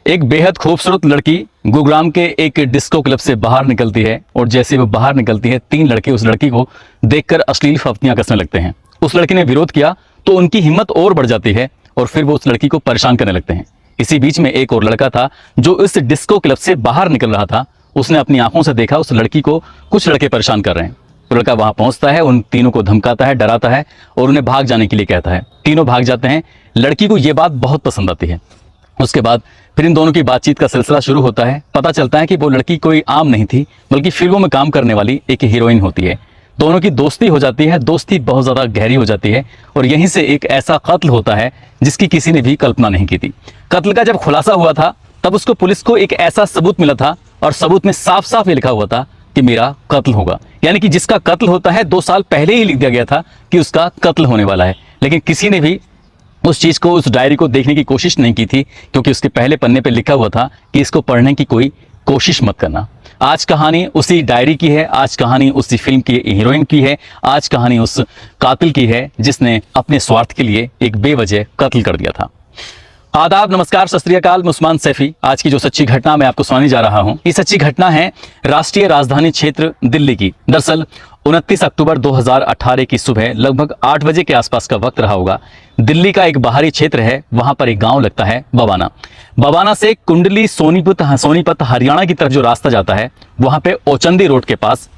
एक बेहद खूबसूरत लड़की गुरुग्राम के एक डिस्को क्लब से बाहर निकलती है और जैसे वो बाहर निकलती है 3 लड़के उस लड़की को देखकर अश्लील फप्तियां कसने लगते हैं। उस लड़की ने विरोध किया तो उनकी हिम्मत और बढ़ जाती है और फिर वो उस लड़की को परेशान करने लगते हैं। इसी बीच में एक और लड़का था जो इस डिस्को क्लब से बाहर निकल रहा था। उसने अपनी आंखों से देखा उस लड़की को कुछ लड़के परेशान कर रहे हैं। तो लड़का वहां पहुंचता है, उन तीनों को धमकाता है, डराता है और उन्हें भाग जाने के लिए कहता है। तीनों भाग जाते हैं। लड़की को यह बात बहुत पसंद आती है। उसके बाद फिर इन दोनों की बातचीत का सिलसिला शुरू होता है। पता चलता है कि वो लड़की कोई आम नहीं थी बल्कि फिल्मों में काम करने वाली एक हीरोइन होती है। दोनों की दोस्ती हो जाती है, दोस्ती बहुत ज्यादा गहरी हो जाती है और यहीं से एक ऐसा कत्ल होता है जिसकी किसी ने भी कल्पना नहीं की थी। कत्ल का जब खुलासा हुआ था तब उसको पुलिस को एक ऐसा सबूत मिला था और सबूत में साफ साफ ये लिखा हुआ था कि मेरा कत्ल होगा, यानी कि जिसका कत्ल होता है 2 साल पहले ही लिख दिया गया था कि उसका कत्ल होने वाला है। लेकिन किसी ने भी उस चीज को, उस डायरी को देखने की कोशिश नहीं की थी क्योंकि उसके पहले पन्ने पे लिखा हुआ था कि इसको पढ़ने की कोई कोशिश मत करना। आज कहानी उसी डायरी की है, आज कहानी उसी फिल्म की हीरोइन की है, आज कहानी उस कातिल की है जिसने अपने स्वार्थ के लिए एक बेवजह कत्ल कर दिया था। आदाब, नमस्कार, सत श्री अकाल। मैं उस्मान सैफी। आज की जो सच्ची घटना मैं आपको सुनाने जा रहा हूं, ये सच्ची घटना है राष्ट्रीय राजधानी क्षेत्र दिल्ली की। दरअसल 29 अक्टूबर 2018 की सुबह लगभग 8 बजे के आसपास का वक्त रहा होगा। दिल्ली का एक बाहरी क्षेत्र है, वहां पर एक गांव लगता है बवाना। बवाना से कुंडली सोनीपत हरियाणा की तरफ जो रास्ता जाता है, वहां पे ओचंदी रोड के पास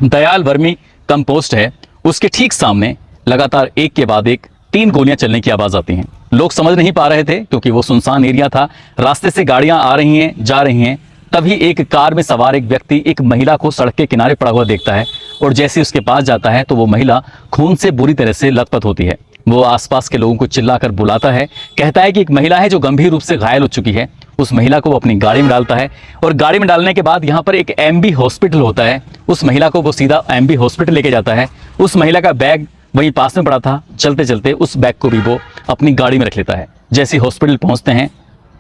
दयाल वर्मी कंपोस्ट है। उसके ठीक सामने लगातार एक के बाद एक 3 गोलियां चलने की आवाज आती हैं। लोग समझ नहीं पा रहे थे क्योंकि वो सुनसान एरिया था। रास्ते से गाड़ियां आ रही हैं, जा रही हैं। तभी एक कार में सवार एक व्यक्ति एक महिला को सड़क के किनारे पड़ा हुआ देखता है और जैसे उसके पास जाता है तो वो महिला खून से बुरी तरह से लथपथ होती है। वो आसपास के लोगों को चिल्लाकर बुलाता है, कहता है कि एक महिला है जो गंभीर रूप से घायल हो चुकी है। उस महिला को वो अपनी गाड़ी में डालता है और गाड़ी में डालने के बाद यहाँ पर एक एमबी हॉस्पिटल होता है। उस महिला को वो सीधा एमबी हॉस्पिटल लेके जाता है। उस महिला का बैग वहीं पास में पड़ा था। चलते चलते उस बैग को भी वो अपनी गाड़ी में रख लेता है। जैसे हॉस्पिटल पहुंचते हैं,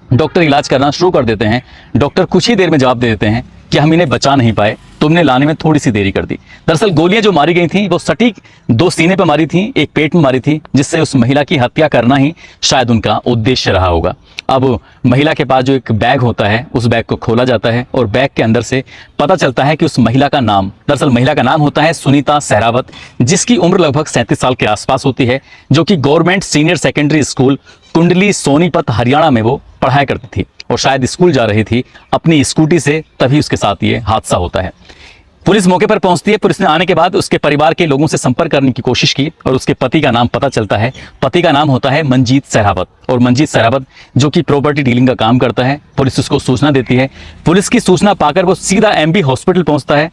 डॉक्टर इलाज करना शुरू कर देते हैं। डॉक्टर कुछ ही देर में जवाब दे देते हैं कि हम इन्हें बचा नहीं पाए, तुमने लाने में थोड़ी सी देरी कर दी। दरअसल गोलियां जो मारी गई थी वो सटीक 2 सीने पर मारी थी, एक पेट में मारी थी, जिससे उस महिला की हत्या करना ही शायद उनका उद्देश्य रहा होगा। अब महिला के पास जो एक बैग होता है, उस बैग को खोला जाता है और बैग के अंदर से पता चलता है कि उस महिला का नाम, दरअसल महिला का नाम होता है सुनीता सहरावत, जिसकी उम्र लगभग 37 साल के आसपास होती है, जो कि गवर्नमेंट सीनियर सेकेंडरी स्कूल कुंडली सोनीपत हरियाणा में वो पढ़ाया करती थी और शायद स्कूल जा रही थी अपनी स्कूटी से, तभी उसके साथ ये हादसा होता है। पुलिस मौके पर पहुंचती है। पुलिस ने आने के बाद उसके परिवार के लोगों से संपर्क करने की कोशिश की और उसके पति का नाम पता चलता है। पति का नाम होता है मंजीत सहरावत और मंजीत सहरावत जो कि प्रॉपर्टी डीलिंग का काम करता है। पुलिस उसको सूचना देती है। पुलिस की सूचना पाकर वो सीधा एमबी हॉस्पिटल पहुंचता है।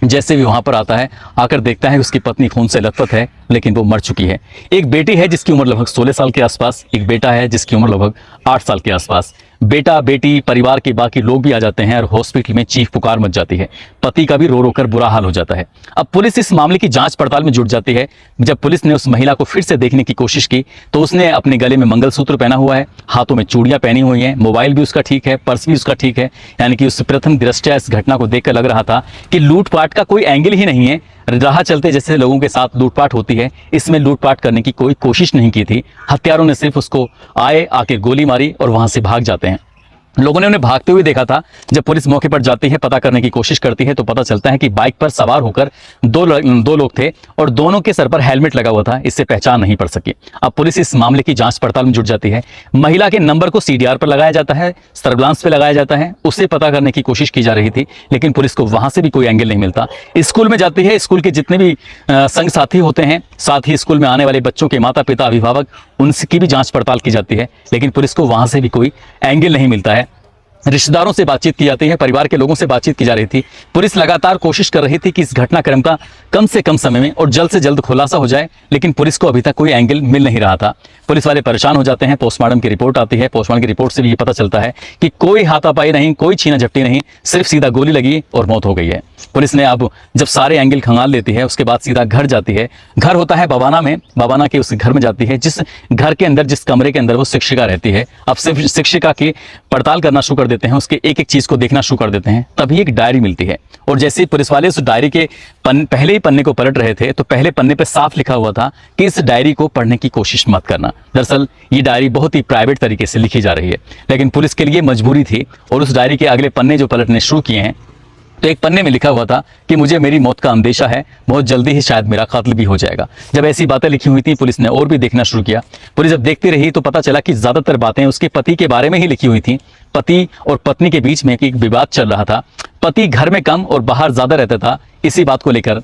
जैसे भी वहां पर आता है, आकर देखता है उसकी पत्नी खून से लथपथ है, लेकिन वो मर चुकी है। एक बेटी है जिसकी उम्र लगभग 16 साल के आसपास, एक बेटा है जिसकी उम्र लगभग 8 साल के आसपास। बेटा, बेटी, परिवार के बाकी लोग भी आ जाते हैं और हॉस्पिटल में चीख पुकार मच जाती है। पति का भी रो रो कर बुरा हाल हो जाता है। अब पुलिस इस मामले की जांच पड़ताल में जुट जाती है। जब पुलिस ने उस महिला को फिर से देखने की कोशिश की तो उसने अपने गले में मंगलसूत्र पहना हुआ है, हाथों में चूड़ियां पहनी हुई हैं, मोबाइल भी उसका ठीक है, पर्स भी उसका ठीक है। यानी कि उस प्रथम दृष्टया इस घटना को देखकर लग रहा था कि लूटपाट का कोई एंगल ही नहीं है। राह चलते जैसे लोगों के साथ लूटपाट होती है, इसमें लूटपाट करने की कोई कोशिश नहीं की थी। हत्यारों ने सिर्फ उसको आके गोली मारी और वहां से भाग जाते हैं। लोगों ने उन्हें भागते हुए देखा था। जब पुलिस मौके पर जाती है, पता करने की कोशिश करती है तो पता चलता है कि बाइक पर सवार होकर दो लोग थे और दोनों के सर पर हेलमेट लगा हुआ था। इससे पहचान नहीं पड़ सकी। अब पुलिस इस मामले की जांच पड़ताल में जुट जाती है। महिला के नंबर को सीडीआर पर लगाया जाता है, सर्विलांस पे लगाया जाता है। उसे पता करने की कोशिश की जा रही थी, लेकिन पुलिस को वहां से भी कोई एंगल नहीं मिलता। स्कूल में जाती है। स्कूल के जितने भी संग साथी होते हैं, साथ ही स्कूल में आने वाले बच्चों के माता पिता, अभिभावक, उनकी भी जांच पड़ताल की जाती है, लेकिन पुलिस को वहां से भी कोई एंगल नहीं मिलता है। रिश्तेदारों से बातचीत की जाती है, परिवार के लोगों से बातचीत की जा रही थी। पुलिस लगातार कोशिश कर रही थी कि इस घटनाक्रम का कम से कम समय में और जल्द से जल्द खुलासा हो जाए, लेकिन पुलिस को अभी तक कोई एंगल मिल नहीं रहा था। पुलिस वाले परेशान हो जाते हैं। पोस्टमार्टम की रिपोर्ट आती है। पोस्टमार्टम की रिपोर्ट से भी ये पता चलता है कि कोई हाथापाई नहीं, कोई छीना झपटी नहीं, सिर्फ सीधा गोली लगी और मौत हो गई है। पुलिस ने अब जब सारे एंगल खंगाल लेती है, उसके बाद सीधा घर जाती है। घर होता है बवाना में। बवाना के उस घर में जाती है जिस घर के अंदर, जिस कमरे के अंदर वो शिक्षिका रहती है। अब सिर्फ शिक्षिका की पड़ताल करना शुरू कर देते हैं, उसके एक एक चीज को देखना शुरू कर देते हैं। तभी एक डायरी मिलती है और जैसे ही पुलिस वाले उस डायरी के पहले ही पन्ने को पलट रहे थे तो पहले पन्ने पर साफ लिखा हुआ था कि इस डायरी को पढ़ने की कोशिश मत करना। दरअसल ये डायरी बहुत ही प्राइवेट तरीके से लिखी जा रही है, लेकिन पुलिस के लिए मजबूरी थी और उस डायरी के अगले पन्ने जो पलटने शुरू किए हैं तो एक पन्ने में लिखा हुआ था कि मुझे मेरी मौत का अंदेशा है, बहुत जल्दी ही शायद मेरा कत्ल भी हो जाएगा। जब ऐसी बातें लिखी हुई थी पुलिस ने और भी देखना शुरू किया। पुलिस जब देखती रही तो पता चला कि ज्यादातर बातें उसके पति के बारे में ही लिखी हुई थी। पति और पत्नी के बीच में एक विवाद चल रहा था। पति घर में कम और बाहर ज्यादा रहता था। इसी बात को लेकर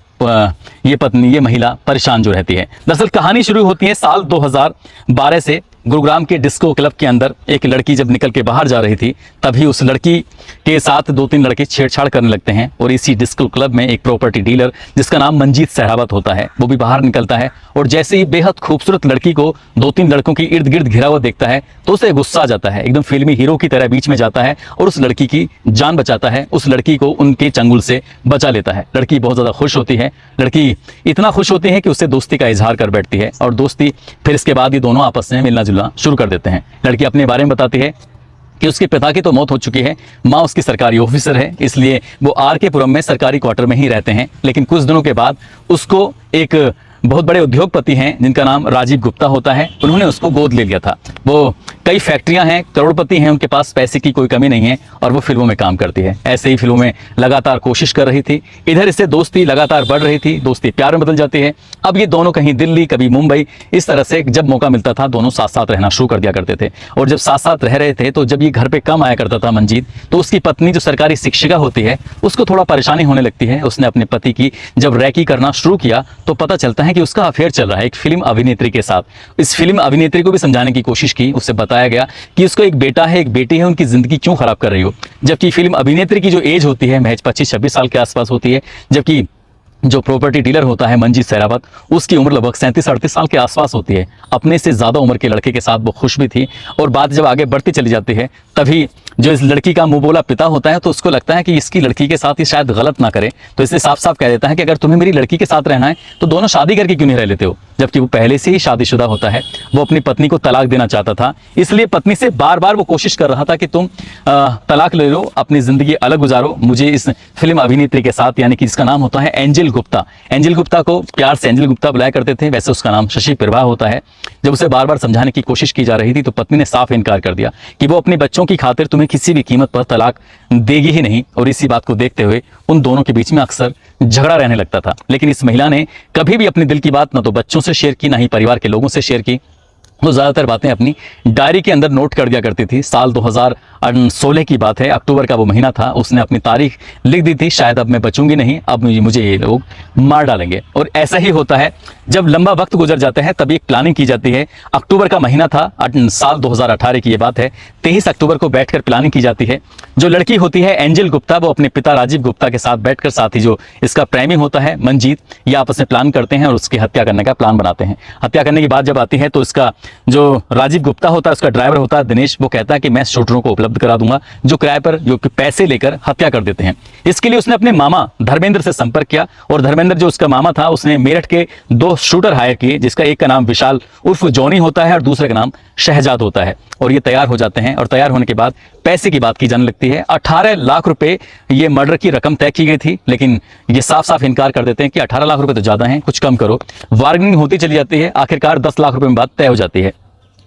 ये महिला परेशान जो रहती है। दरअसल कहानी शुरू होती है साल 2012 से। गुरुग्राम के डिस्को क्लब के अंदर एक लड़की जब निकल के बाहर जा रही थी तभी उस लड़की के साथ 2-3 लड़के छेड़छाड़ करने लगते हैं और इसी डिस्को क्लब में एक प्रॉपर्टी डीलर जिसका नाम मंजीत सहरावत होता है वो भी बाहर निकलता है और जैसे ही बेहद खूबसूरत लड़की को 2-3 लड़कों की इर्द गिर्द घिरा हुआ देखता है तो उसे गुस्सा आ जाता है। एकदम फिल्मी हीरो की तरह बीच में जाता है और उस लड़की की जान बचाता है, उस लड़की को उनके चंगुल से बचा लेता है। लड़की बहुत ज्यादा खुश होती है। लड़की इतना खुश होती है कि उससे दोस्ती का इजहार कर बैठती है और दोस्ती फिर इसके बाद ये दोनों आपस में मिलना जुलना शुरू कर देते हैं। लड़की अपने बारे में बताती है कि उसके पिता की तो मौत हो चुकी है, माँ उसकी सरकारी ऑफिसर है, इसलिए वो आर.के. पुरम में सरकारी क्वार्टर में ही रहते हैं। लेकिन कुछ दिनों के बाद उसको एक बहुत बड़े उद्योगपति हैं जिनका नाम राजीव गुप्ता होता है, उन्होंने उसको गोद ले लिया था। वो कई फैक्ट्रियां हैं, करोड़पति हैं, उनके पास पैसे की कोई कमी नहीं है और वो फिल्मों में काम करती है। ऐसे ही फिल्मों में लगातार कोशिश कर रही थी। इधर इससे दोस्ती लगातार बढ़ रही थी, दोस्ती प्यार में बदल जाती है। अब ये दोनों कहीं दिल्ली कभी मुंबई, इस तरह से जब मौका मिलता था दोनों साथ साथ रहना शुरू कर दिया करते थे। और जब साथ साथ रह रहे थे तो जब ये घर पे कम आया करता था मंजीत, तो उसकी पत्नी जो सरकारी शिक्षिका होती है उसको थोड़ा परेशानी होने लगती है। उसने अपने पति की जब रैकी करना शुरू किया तो पता चलता है कि उसका अफेयर चल रहा है एक फिल्म अभिनेत्री के साथ। इस फिल्म अभिनेत्री को भी समझाने की कोशिश की, उससे बताया गया कि उसको एक बेटा है, एक बेटी है, उनकी जिंदगी क्यों खराब कर रही हो। जबकि फिल्म अभिनेत्री की जो एज होती है महज 25-26 साल के आसपास होती है, जबकि जो प्रॉपर्टी डीलर होता है मंजीत सहरावत उसकी उम्र लगभग 37-38 साल के आसपास होती है। अपने से ज्यादा उम्र के लड़के के साथ वो खुश भी थी। और बात जब आगे बढ़ती चली जाती है तभी जो इस लड़की का मुंह बोला पिता होता है तो उसको लगता है कि इसकी लड़की के साथ ये शायद गलत ना करे, तो इससे साफ साफ कह देता है कि अगर तुम्हें मेरी लड़की के साथ रहना है तो दोनों शादी करके क्यों नहीं रह लेते हो। जबकि वो पहले से ही शादीशुदा होता है। वो अपनी पत्नी को तलाक देना चाहता था, इसलिए पत्नी से बार बार वो कोशिश कर रहा था कि तुम तलाक ले लो, अपनी जिंदगी अलग गुजारो, मुझे इस फिल्म अभिनेत्री के साथ, यानी कि इसका नाम होता है एंजल गुप्ता। एंजल गुप्ता को प्यार से एंजल गुप्ता बुलाया करते थे, वैसे उसका नाम शशि प्रभा होता है। जब उसे बार बार समझाने की कोशिश की जा रही थी तो पत्नी ने साफ इनकार कर दिया कि वो अपने बच्चों की खातिर तुम्हें किसी भी कीमत पर तलाक देगी ही नहीं। और इसी बात को देखते हुए उन दोनों के बीच में अक्सर झगड़ा रहने लगता था। लेकिन इस महिला ने कभी भी अपने दिल की बात ना तो बच्चों से शेयर की, ना ही परिवार के लोगों से शेयर की। वो ज्यादातर बातें अपनी डायरी के अंदर नोट कर दिया करती थी। साल 2016 की बात है, अक्टूबर का वो महीना था। उसने अपनी तारीख लिख दी थी, शायद अब मैं बचूंगी नहीं, अब मुझे ये लोग मार डालेंगे। और ऐसा ही होता है, जब लंबा वक्त गुजर जाता है तभी एक प्लानिंग की जाती है। अक्टूबर का महीना था, साल 2018 की ये बात है। 23 अक्टूबर को बैठकर प्लानिंग की जाती है। जो लड़की होती है एंजल गुप्ता, वो अपने पिता राजीव गुप्ता के साथ बैठकर, साथ ही जो इसका प्रेमी होता है मंजीत, ये आपस में प्लान करते हैं और उसकी हत्या करने का प्लान बनाते हैं। हत्या करने की बात जब आती है तो इसका जो राजीव गुप्ता होता है, उसका ड्राइवर होता है दिनेश, वो कहता है कि मैं शूटरों को उपलब्ध करा दूंगा जो किराए पर, जो पैसे लेकर हत्या कर देते हैं। इसके लिए उसने अपने मामा धर्मेंद्र से संपर्क किया और धर्मेंद्र जो उसका मामा था उसने मेरठ के 2 शूटर हायर किए, जिसका एक का नाम विशाल उर्फ जॉनी होता है और दूसरे का नाम शहजाद होता है। और ये तैयार हो जाते हैं और तैयार होने के बाद पैसे की बात की जाने लगती है। 18 लाख रुपए ये मर्डर की रकम तय की गई थी, लेकिन ये साफ साफ इनकार कर देते हैं कि 18 लाख रुपए तो ज्यादा हैं, कुछ कम करो। बार्गेनिंग होती चली जाती है, आखिरकार 10 लाख रुपए में बात तय हो जाती है।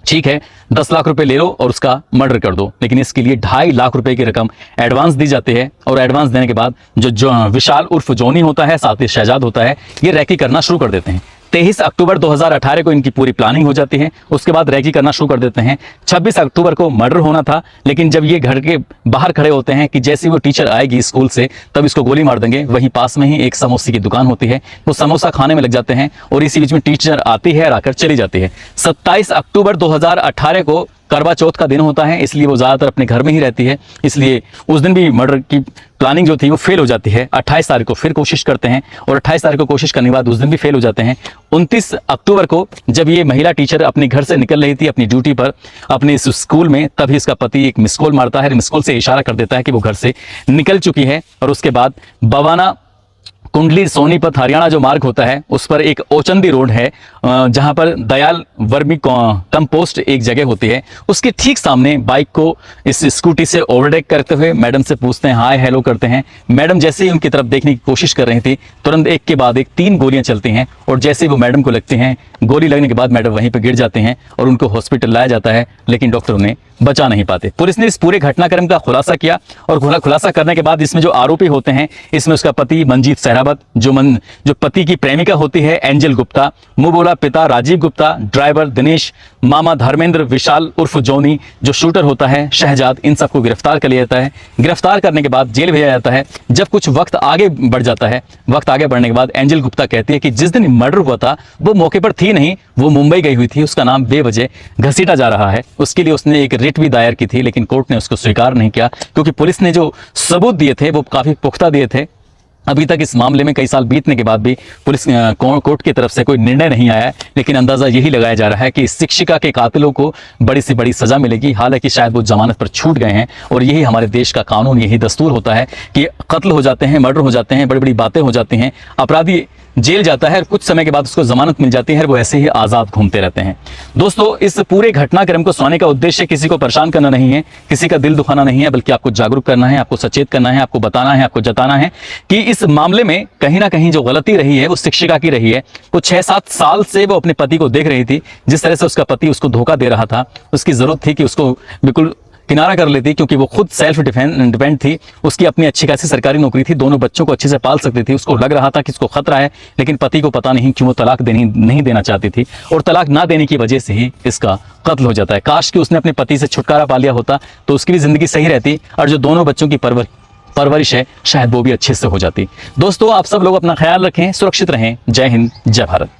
ठीक है, 10 लाख रुपए ले लो और उसका मर्डर कर दो, लेकिन इसके लिए 2.5 लाख रुपए की रकम एडवांस दी जाती है। और एडवांस देने के बाद जो विशाल उर्फ जॉनी होता है, साथ ही शहजाद होता है, ये रैकी करना शुरू कर देते हैं। 23 अक्टूबर 2018 को इनकी पूरी प्लानिंग हो जाती है। उसके बाद रैकी करना शुरू कर देते हैं। 26 अक्टूबर को मर्डर होना था, लेकिन जब ये घर के बाहर खड़े होते हैं कि जैसे वो टीचर आएगी स्कूल से तब इसको गोली मार देंगे, वहीं पास में ही एक समोसे की दुकान होती है, वो समोसा खाने में लग जाते हैं और इसी बीच में टीचर आती है और आकर चली जाती है। 27 अक्टूबर 2018 को करवा चौथ का दिन होता है, इसलिए वो ज्यादातर अपने घर में ही रहती है, इसलिए उस दिन भी मर्डर की प्लानिंग जो थी वो फेल हो जाती है। 28 तारीख को फिर कोशिश करते हैं और 28 तारीख को कोशिश करने के बाद उस दिन भी फेल हो जाते हैं। 29 अक्टूबर को जब ये महिला टीचर अपने घर से निकल रही थी अपनी ड्यूटी पर अपने इस स्कूल में, तभी इसका पति एक मिस कॉल मारता है, मिस कॉल से इशारा कर देता है कि वो घर से निकल चुकी है। और उसके बाद बवाना कुंडली सोनीपत हरियाणा जो मार्ग होता है उस पर एक ओचंदी रोड है, जहां पर दयाल वर्मी कंपोस्ट एक जगह होती है, उसके ठीक सामने बाइक को इस स्कूटी से ओवरटेक करते हुए मैडम से पूछते हैं, हाय हेलो करते हैं। मैडम जैसे ही उनकी तरफ देखने की कोशिश कर रही थी, तुरंत एक के बाद एक 3 गोलियां चलती हैं और जैसे ही वो मैडम को लगती हैं, गोली लगने के बाद मैडम वहीं पर गिर जाते हैं और उनको हॉस्पिटल लाया जाता है, लेकिन डॉक्टर उन्हें बचा नहीं पाते। पुलिस ने इस पूरे घटनाक्रम का खुलासा किया और खुलासा करने के बाद इसमें जो आरोपी होते हैं, इसमें उसका पति मंजीत सहरावत, जो पति की प्रेमिका होती है एंजल गुप्ता, मुंह बोला पिता राजीव गुप्ता, ड्राइवर दिनेश, मामा धर्मेंद्र, विशाल उर्फ जोनी, जो शूटर होता है शहजाद, इन सबको गिरफ्तार कर लिया जाता है। गिरफ्तार करने के बाद जेल भेजा जाता है। जब कुछ वक्त आगे बढ़ जाता है, वक्त आगे बढ़ने के बाद एंजल गुप्ता कहती है कि जिस दिन मर्डर हुआ था वो मौके पर थी नहीं, वो मुंबई गई हुई थी, उसका नाम बेवजह घसीटा जा रहा है। उसके लिए उसने एक रिट भी दायर की थी, लेकिन कोर्ट ने उसको स्वीकार नहीं किया, क्योंकि पुलिस ने जो सबूत दिए थे वो काफी पुख्ता दिए थे। अभी तक इस मामले में कई साल बीतने के बाद भी पुलिस कोर्ट की तरफ से कोई निर्णय नहीं आया है, लेकिन अंदाजा यही लगाया जा रहा है कि इस शिक्षिका के कातिलों को बड़ी से बड़ी सजा मिलेगी। हालांकि शायद वो जमानत पर छूट गए हैं और यही हमारे देश का कानून, यही दस्तूर होता है कि कत्ल हो जाते हैं, मर्डर हो जाते हैं, बड़ी बड़ी बातें हो जाती हैं, अपराधी जेल जाता है और कुछ समय के बाद उसको जमानत मिल जाती है, वो ऐसे ही आजाद घूमते रहते हैं। दोस्तों, इस पूरे घटनाक्रम को सुनाने का उद्देश्य किसी को परेशान करना नहीं है, किसी का दिल दुखाना नहीं है, बल्कि आपको जागरूक करना है, आपको सचेत करना है, आपको बताना है, आपको जताना है कि इस मामले में कहीं ना कहीं जो गलती रही है वो शिक्षिका की रही है। वो 6-7 साल से वो अपने पति को देख रही थी, जिस तरह से उसका पति उसको धोखा दे रहा था, उसकी जरूरत थी कि उसको बिल्कुल किनारा कर लेती, क्योंकि वो खुद सेल्फ डिपेंड थी, उसकी अपनी अच्छी खासी सरकारी नौकरी थी, दोनों बच्चों को अच्छे से पाल सकती थी। उसको लग रहा था कि इसको खतरा है, लेकिन पति को पता नहीं क्यों वो तलाक नहीं देना चाहती थी और तलाक ना देने की वजह से ही इसका कत्ल हो जाता है। काश कि उसने अपने पति से छुटकारा पा लिया होता तो उसकी भी जिंदगी सही रहती और जो दोनों बच्चों की परवरिश है शायद वो भी अच्छे से हो जाती। दोस्तों, आप सब लोग अपना ख्याल रखें, सुरक्षित रहें। जय हिंद, जय भारत।